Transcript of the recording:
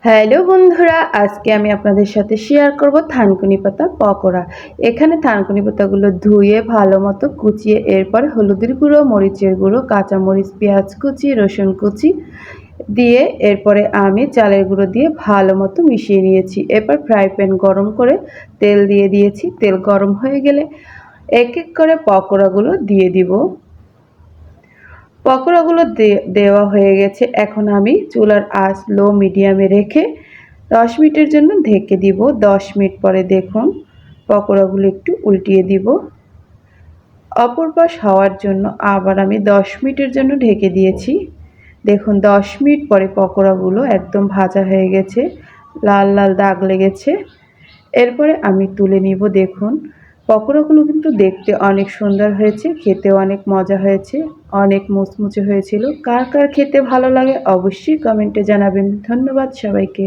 Hello বন্ধুরা, আজকে আমি আপনাদের সাথে শেয়ার করব থানকুনি পাতা পকোড়া। এখানে থানকুনি পাতাগুলো ধুয়ে ভালো মতো কুচিয়ে এরপর হলুদের গুঁড়ো, মরিচের গুঁড়ো, কাঁচামরিচ, পেঁয়াজ কুচি, রসুন কুচি দিয়ে এরপরে আমি চালের গুঁড়ো দিয়ে ভালো মতো মিশিয়ে নিয়েছি। এরপর ফ্রাই প্যান গরম করে তেল দিয়ে দিয়েছি। তেল গরম হয়ে গেলে এক এক করে পকোড়াগুলো দিয়ে দিব। পকোড়াগুলো দেওয়া হয়ে গেছে। এখন আমি চুলার আঁচ লো মিডিয়ামে রেখে 10 মিনিটের জন্য ঢেকে দিব। 10 মিনিট পরে দেখুন পকোড়াগুলো একটু উল্টিয়ে দিব। অপর পাশ হওয়ার জন্য আবার আমি 10 মিনিটের জন্য ঢেকে দিয়েছি। দেখুন 10 মিনিট পরে পকোড়াগুলো একদম ভাজা হয়ে গেছে, লাল লাল দাগ লেগেছে। এরপরে আমি তুলে নিব। দেখুন পকোড়াগুলো কিন্তু দেখতে অনেক সুন্দর হয়েছে, খেতেও অনেক মজা হয়েছে, অনেক মুচমুচে হয়েছিল। কার কার খেতে ভালো লাগে অবশ্যই কমেন্টে জানাবেন। ধন্যবাদ সবাইকে।